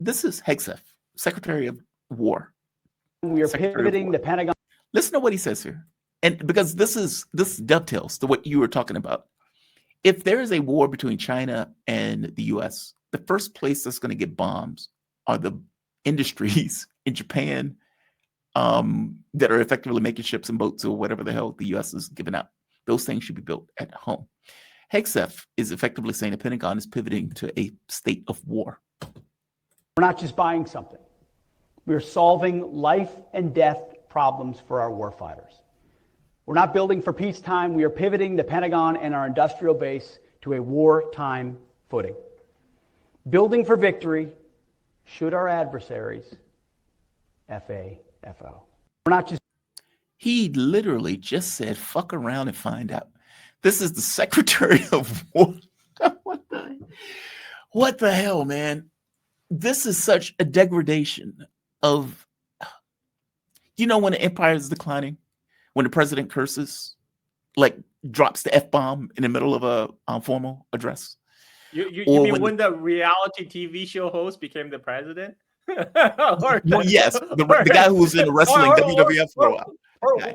This is Hegseth, Secretary of War. We are pivoting the Pentagon. Listen to what he says here. And because this dovetails to what you were talking about. If there is a war between China and the US, the first place that's going to get bombs are the industries in Japan that are effectively making ships and boats or whatever the hell the US is giving out. Those things should be built at home. Hegseth is effectively saying the Pentagon is pivoting to a state of war. We're not just buying something. We're solving life and death problems for our warfighters. We're not building for peacetime. We are pivoting the Pentagon and our industrial base to a wartime footing. Building for victory should our adversaries FAFO. We're not just... He literally just said, fuck around and find out. This is the Secretary of War. What the hell, man? This is such a degradation of, when the empire is declining, when the president curses, like drops the F-bomb in the middle of a formal address. You mean when the reality TV show host became the president? Yes, the guy who was in wrestling WWF for a while.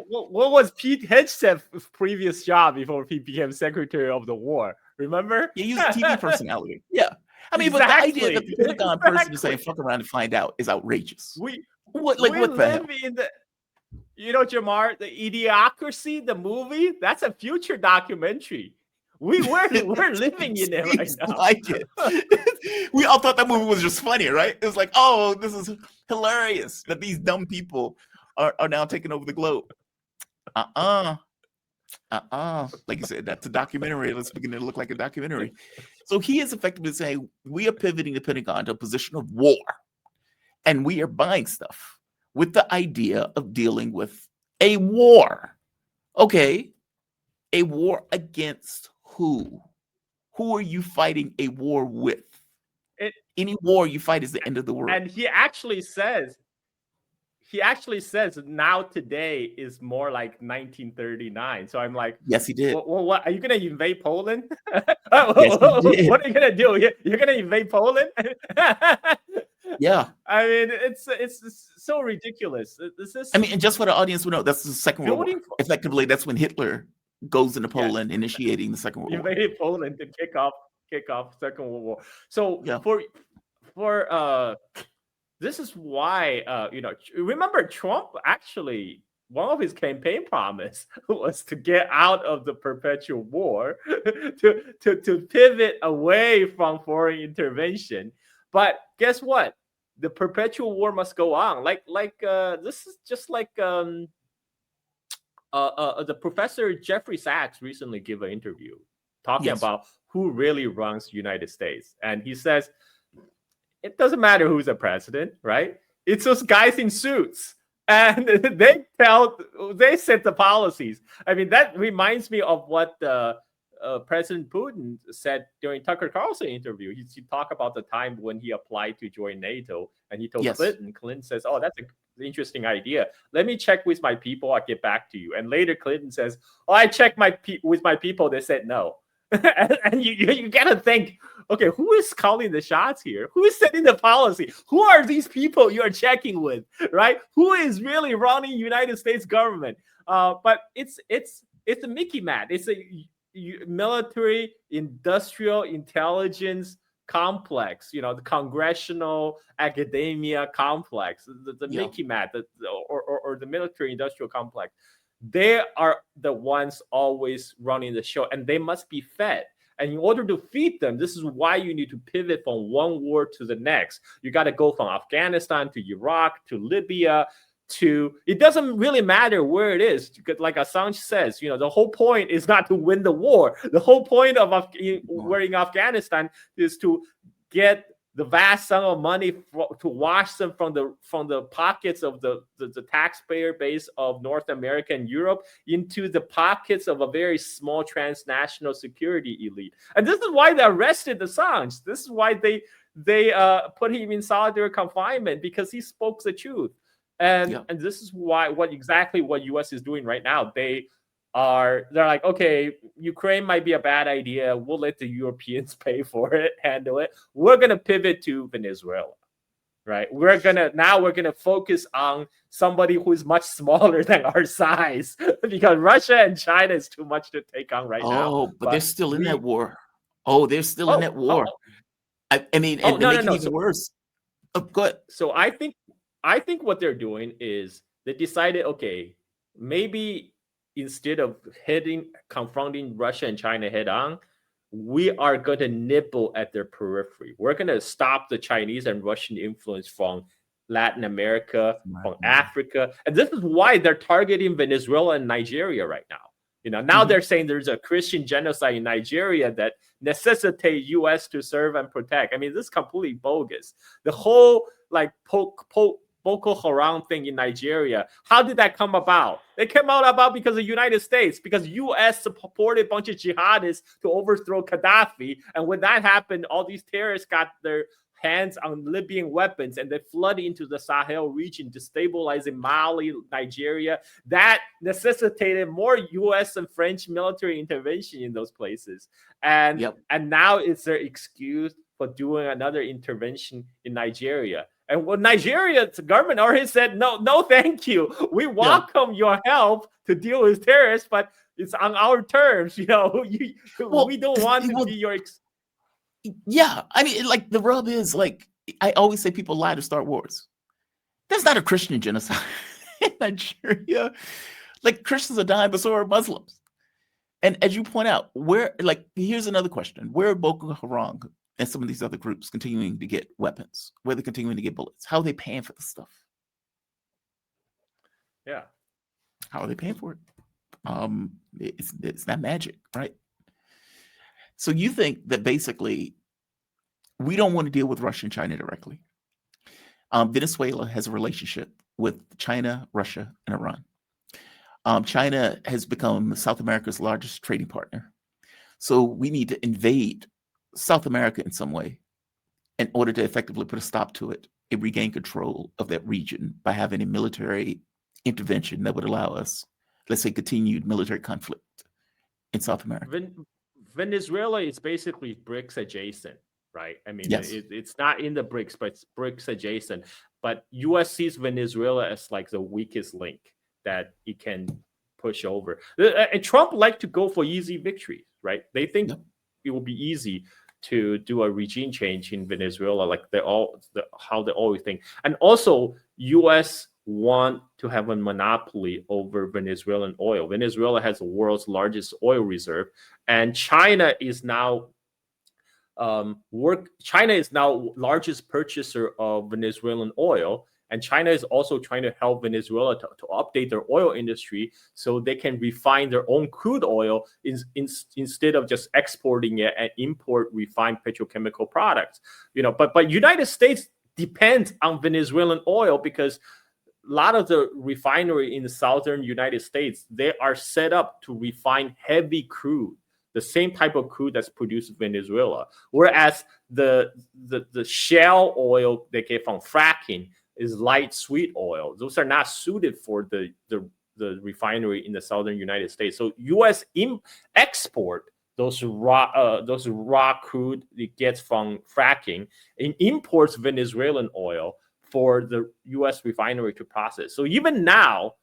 What was Pete Hegseth's previous job before he became Secretary of the War? Remember? Yeah, he was a TV personality. Yeah. I mean, exactly. But the idea that the Pentagon person is saying fuck around and find out is outrageous. What the hell? Jamar, the Idiocracy, the movie, that's a future documentary. We're living in it right now. Like it. We all thought that movie was just funny, right? It was like, oh, this is hilarious that these dumb people are now taking over the globe. Like you said, that's a documentary. Let's begin to look like a documentary. So he is effectively saying we are pivoting the Pentagon to a position of war, and we are buying stuff with the idea of dealing with a war. Okay, a war against who? Who are you fighting a war with? Any war you fight is the end of the world. And he actually says now today is more like 1939. So I'm like, yes, he did. What are you going to invade Poland? Yes, he did. What are you going to do? You're going to invade Poland? Yeah. I mean, it's so ridiculous. And just for the audience who know, that's the Second World War. Effectively, that's when Hitler goes into Poland, initiating the Second World War. Invaded Poland to kick off Second World War. So for this is why remember Trump actually, one of his campaign promise was to get out of the perpetual war, to pivot away from foreign intervention. But guess what? The perpetual war must go on. This is just like the Professor Jeffrey Sachs recently gave an interview talking about who really runs the United States. And he says, it doesn't matter who's the president, right? It's those guys in suits. And they set the policies. I mean, that reminds me of what President Putin said during Tucker Carlson interview. He talked about the time when he applied to join NATO, and he told Clinton. Clinton says, "Oh, that's an interesting idea. Let me check with my people. I'll get back to you." And later, Clinton says, "Oh, I checked with my people. They said no." and you gotta think, okay, who is calling the shots here? Who is setting the policy? Who are these people you are checking with, right? Who is really running United States government? But it's a Mickey Mouse. It's a military industrial intelligence complex, the congressional academia complex, the Mickey Mouse, or the military industrial complex. They are the ones always running the show, and they must be fed. And in order to feed them, this is why you need to pivot from one war to the next. You got to go from Afghanistan to Iraq to Libya it doesn't really matter where it is. Like Assange says, the whole point is not to win the war. The whole point of we're in Afghanistan is to get the vast sum of money to wash them from the pockets of the taxpayer base of North America and Europe into the pockets of a very small transnational security elite. And this is why they arrested Assange. This is why they put him in solitary confinement, because he spoke the truth. And this is what U.S. is doing right now. They're like, okay, Ukraine might be a bad idea. We'll let the Europeans pay for it, handle it. We're going to pivot to Venezuela. right? We're gonna focus on somebody who is much smaller than our size because Russia and China is too much to take on right now. Oh, but they're still in that war. Oh, they're still in that Oh, war. I mean, and to no, make it no. even worse. Oh, go ahead. So I think what they're doing is they decided, okay, maybe instead of confronting Russia and China head on, we are going to nibble at their periphery. We're going to stop the Chinese and Russian influence from Latin America, from Africa. And this is why they're targeting Venezuela and Nigeria right now. Now they're saying there's a Christian genocide in Nigeria that necessitate U.S. to serve and protect. I mean, this is completely bogus. The whole like Boko Haram thing in Nigeria, how did that come about? It came about because of the United States, because U.S. supported a bunch of jihadists to overthrow Gaddafi. And when that happened, all these terrorists got their hands on Libyan weapons and they flooded into the Sahel region, destabilizing Mali, Nigeria. That necessitated more U.S. and French military intervention in those places. And now it's their excuse for doing another intervention in Nigeria. And when Nigeria's government already said, no, thank you. We welcome your help to deal with terrorists, but it's on our terms. We don't want to be your... Yeah, I mean, like the rub is like I always say, people lie to start wars. That's not a Christian genocide in Nigeria. Like Christians are dying, but so are Muslims. And as you point out, here's another question: where are Boko Haram and some of these other groups continuing to get weapons? Where they're continuing to get bullets? How are they paying for the stuff? Yeah, how are they paying for it? It's not magic, right? So you think that basically we don't want to deal with Russia and China directly. Venezuela has a relationship with China, Russia, and Iran. China has become South America's largest trading partner. So we need to invade South America in some way in order to effectively put a stop to it and regain control of that region by having a military intervention that would allow us, let's say, continued military conflict in South America. Venezuela is basically BRICS adjacent, right? I mean, it's not in the BRICS, but it's BRICS adjacent. But U.S. sees Venezuela as like the weakest link that it can push over. And Trump liked to go for easy victories, right? They think it will be easy to do a regime change in Venezuela, like how they always think. And also, U.S. want to have a monopoly over Venezuelan oil. Venezuela has the world's largest oil reserve, and China is now largest purchaser of Venezuelan oil. And China is also trying to help Venezuela to update their oil industry so they can refine their own crude oil instead of just exporting it and import refined petrochemical products. But United States depends on Venezuelan oil because a lot of the refinery in the southern United States, they are set up to refine heavy crude, the same type of crude that's produced in Venezuela. Whereas the shale oil they get from fracking is light sweet oil. Those are not suited for the refinery in the southern United States. So U.S. export those raw crude it gets from fracking and imports Venezuelan oil for the U.S. refinery to process. So even now,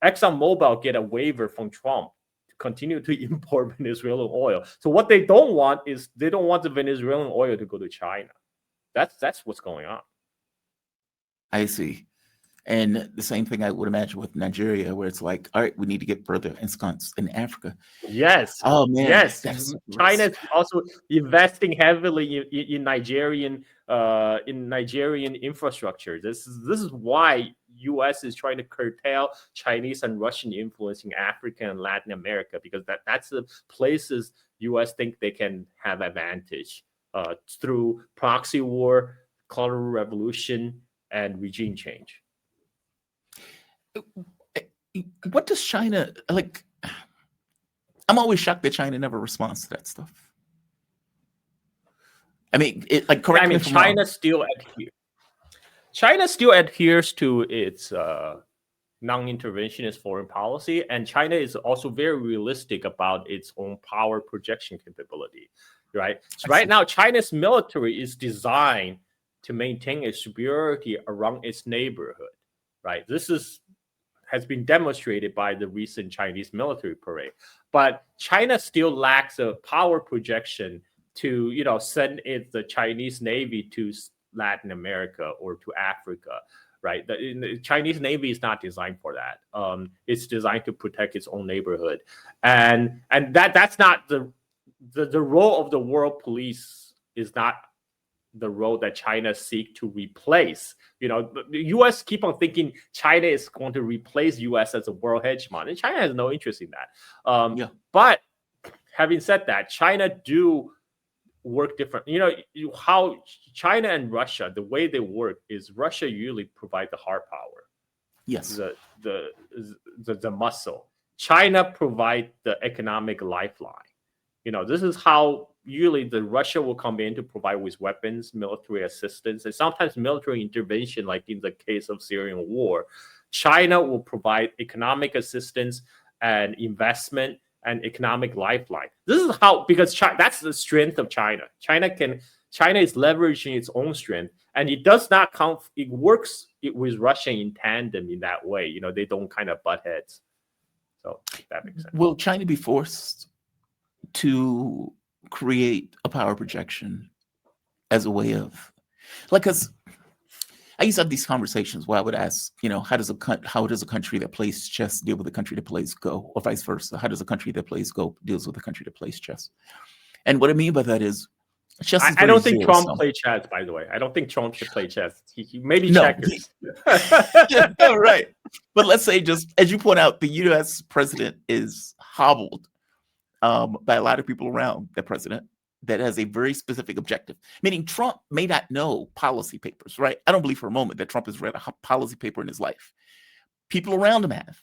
ExxonMobil get a waiver from Trump to continue to import Venezuelan oil. So what they don't want is they don't want the Venezuelan oil to go to China. That's what's going on. I see. And the same thing I would imagine with Nigeria, where it's like, all right, we need to get further ensconced in Africa. Yes. Oh man. Yes. China's also investing heavily in Nigerian infrastructure. This is why U.S. is trying to curtail Chinese and Russian influence in Africa and Latin America, because that's the places U.S. think they can have advantage through proxy war, color revolution, and regime change. What does China like? I'm always shocked that China never responds to that stuff. I mean, China still adheres to its non-interventionist foreign policy, and China is also very realistic about its own power projection capability. Right. So right now, China's military is designed to maintain its superiority around its neighborhood, right? This has been demonstrated by the recent Chinese military parade. But China still lacks a power projection to, send the Chinese Navy to Latin America or to Africa, right? The Chinese Navy is not designed for that. It's designed to protect its own neighborhood, and that's not the role of the world police. Is not the role that China seek to replace. The U.S. keep on thinking China is going to replace U.S. as a world hegemon, and China has no interest in that. But having said that, China do work different. How China and Russia, the way they work is Russia usually provide the hard power. Yes. The muscle. China provide the economic lifeline. This is how usually the Russia will come in to provide with weapons, military assistance, and sometimes military intervention, like in the case of Syrian war. China will provide economic assistance and investment and economic lifeline. This is how, because that's the strength of China. China is leveraging its own strength, and it does not count. It works with Russia in tandem in that way. They don't kind of butt heads. So that makes sense. Will China be forced to create a power projection as a way of, because I used to have these conversations where I would ask, how does a country that plays chess deal with a country that plays Go, or vice versa? How does a country that plays Go deals with a country that plays chess? And what I mean by that is, chess is I don't think Trump zero-sum. played chess, by the way. I don't think Trump should play chess. He maybe No, checkers. Yeah, right. But let's say, just as you point out, the U.S. president is hobbled by a lot of people around the president that has a very specific objective, meaning Trump may not know policy papers, right? I don't believe for a moment that Trump has read a policy paper in his life. People around him have.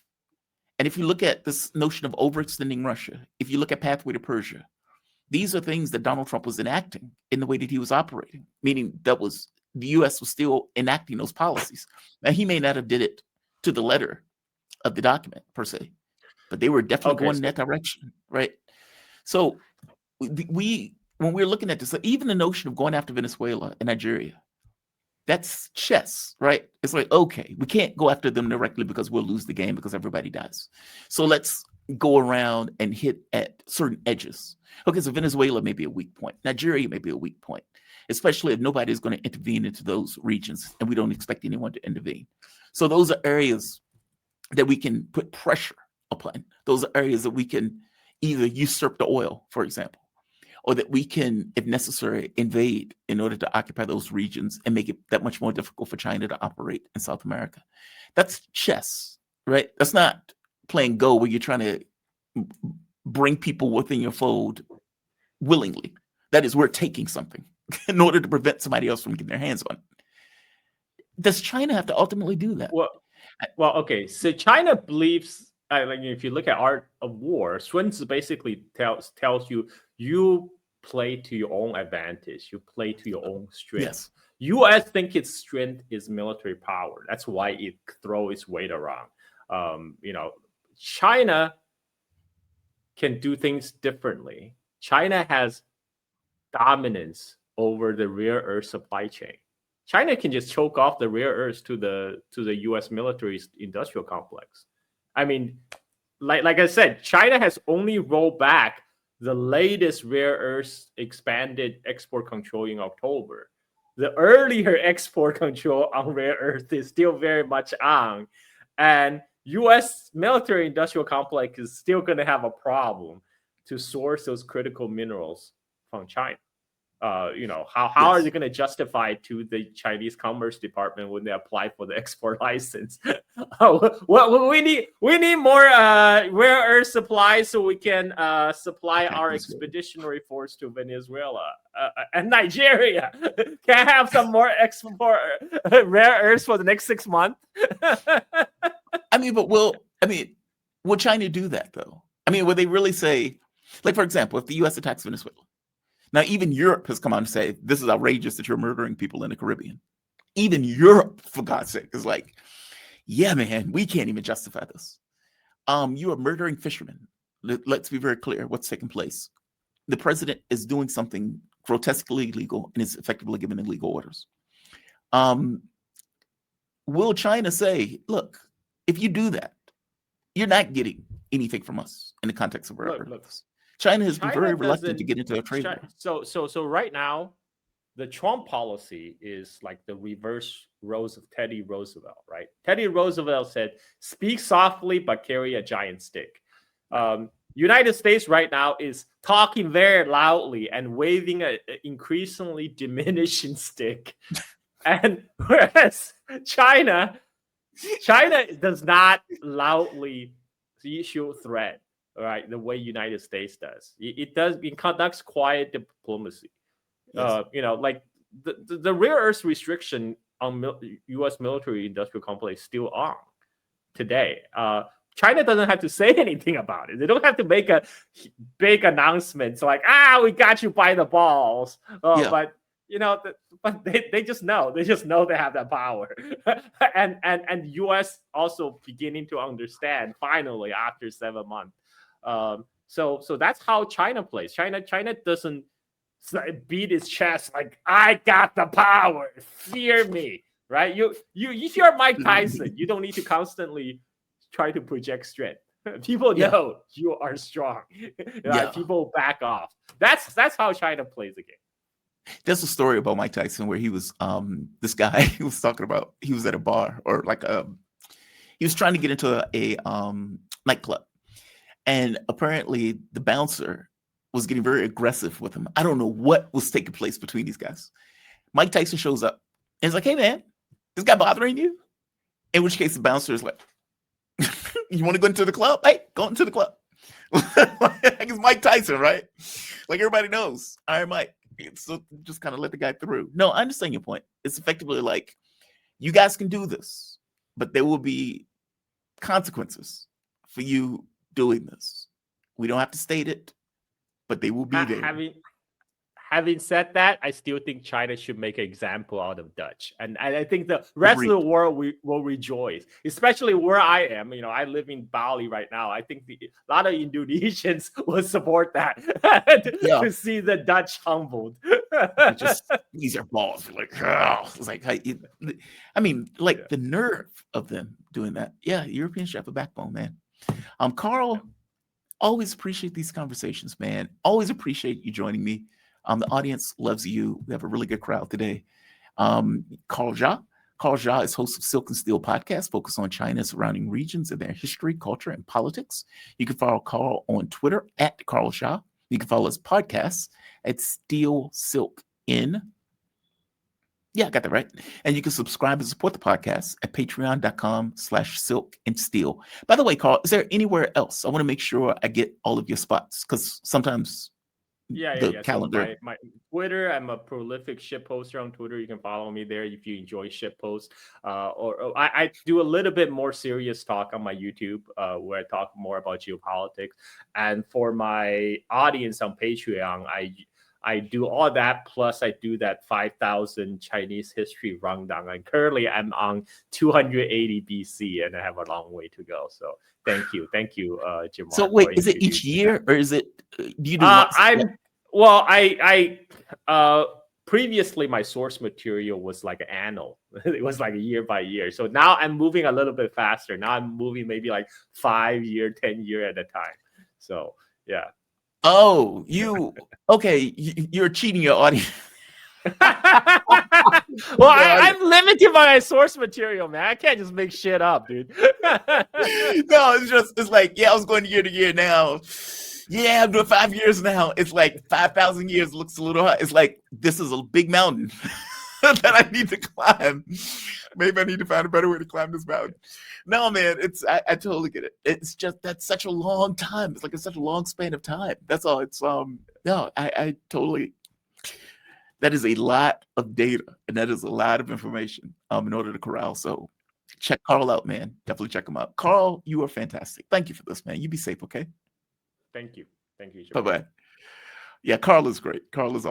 And if you look at this notion of overextending Russia, if you look at Pathway to Persia, these are things that Donald Trump was enacting in the way that he was operating, meaning that was the U.S. was still enacting those policies. Now, he may not have did it to the letter of the document per se, but they were definitely going in that direction, right? So when we're looking at this, even the notion of going after Venezuela and Nigeria, that's chess, right? It's like, okay, we can't go after them directly because we'll lose the game because everybody dies. So let's go around and hit at certain edges. Okay, so Venezuela may be a weak point. Nigeria may be a weak point, especially if nobody's going to intervene into those regions and we don't expect anyone to intervene. So those are areas that we can put pressure upon. Those are areas that we can either usurp the oil, for example, or that we can, if necessary, invade in order to occupy those regions and make it that much more difficult for China to operate in South America. That's chess, right? That's not playing Go where you're trying to bring people within your fold willingly. That is, we're taking something in order to prevent somebody else from getting their hands on it. Does China have to ultimately do that? Well, okay. So China believes, if you look at Art of War, Sun Tzu basically tells you play to your own advantage. You play to your own strength. Yes. U.S. think its strength is military power. That's why it throws its weight around. China can do things differently. China has dominance over the rare earth supply chain. China can just choke off the rare earths to the U.S. military industrial complex. I mean, like I said, China has only rolled back the latest rare earths expanded export control in October. The earlier export control on rare earth is still very much on, and U.S. military industrial complex is still going to have a problem to source those critical minerals from China. How are they going to justify it to the Chinese Commerce Department when they apply for the export license? Well, we need more rare earth supplies so we can supply our expeditionary force to Venezuela and Nigeria. Can I have some more export rare earths for the next 6 months? Will China do that though? Would they really say, like, for example, if the U.S. attacks Venezuela? Now, even Europe has come out and say, this is outrageous that you're murdering people in the Caribbean. Even Europe, for God's sake, is like, yeah, man, we can't even justify this. You are murdering fishermen. Let's be very clear what's taking place. The president is doing something grotesquely illegal and is effectively giving illegal orders. Will China say, look, if you do that, you're not getting anything from us in the context of rare earths? China has been very reluctant to get into a trade war. So right now, the Trump policy is like the reverse rose of Teddy Roosevelt, right? Teddy Roosevelt said, speak softly, but carry a giant stick. United States right now is talking very loudly and waving an increasingly diminishing stick. And whereas China does not loudly issue threat, right? The way United States does. It conducts quiet diplomacy. Yes. Like the rare earth restriction on U.S. military industrial complex still on today. China doesn't have to say anything about it. They don't have to make a big announcement like, we got you by the balls. But they just know. They just know they have that power. and U.S. also beginning to understand finally after 7 months. So that's how China plays. China doesn't beat its chest like, I got the power, fear me, right? You hear Mike Tyson. You don't need to constantly try to project strength. People know you are strong. Right? People back off. That's how China plays the game. There's a story about Mike Tyson where he was this guy he was talking about. He was at a bar or he was trying to get into a nightclub, and apparently the bouncer was getting very aggressive with him. I don't know what was taking place between these guys. Mike Tyson shows up and is like, hey man, this guy bothering you? In which case the bouncer is like, you want to go into the club? Hey, go into the club. Like it's Mike Tyson, right? Like everybody knows. All right, Mike. So just kind of let the guy through. No, I understand your point. It's effectively like, you guys can do this, but there will be consequences for you doing this. We don't have to state it, but they will be there. Having said that, I still think China should make an example out of Dutch. And I think the rest of the world will rejoice, especially where I am. I live in Bali right now. I think a lot of Indonesians will support that to see the Dutch humbled. These are balls. Like, it's like, I mean, like the nerve of them doing that. Yeah, Europeans should have a backbone, man. Carl, always appreciate these conversations, man. Always appreciate you joining me. The audience loves you. We have a really good crowd today. Carl Jha is host of Silk and Steel podcast, focused on China's surrounding regions and their history, culture, and politics. You can follow Carl on Twitter at Carl Jha. You can follow his podcast at Steel Silk In. Yeah, I got that right. And you can subscribe and support the podcast at patreon.com/silk and steel. By the way, Carl, is there anywhere else? I want to make sure I get all of your spots, because sometimes calendar. So my Twitter, I'm a prolific ship poster on Twitter. You can follow me there if you enjoy ship posts. Or I do a little bit more serious talk on my YouTube, where I talk more about geopolitics. And for my audience on Patreon, I do all that, plus I do that 5,000 Chinese history rundown. And currently I'm on 280 BC, and I have a long way to go. So thank you, Jim. So wait, is it each year, or is it? Do you do? I previously my source material was like annual. It was like year by year. So now I'm moving a little bit faster. Now I'm moving maybe like 5 year, 10 year at a time. So yeah. Oh, you're cheating your audience. Well, I'm limited by my source material, man. I can't just make shit up, dude. No, it's like, I was going year to year now. Yeah, I'm doing 5 years now. It's like 5,000 years looks a little high. It's like, this is a big mountain that I need to climb. Maybe I need to find a better way to climb this mountain. No, man, I totally get it. It's just, that's such a long time. It's like such a long span of time. That's all. It's I totally. That is a lot of data, and that is a lot of information in order to corral. So check Carl out, man. Definitely check him out. Carl, you are fantastic. Thank you for this, man. You be safe, okay? Thank you. Bye-bye. Yeah, Carl is great. Carl is awesome.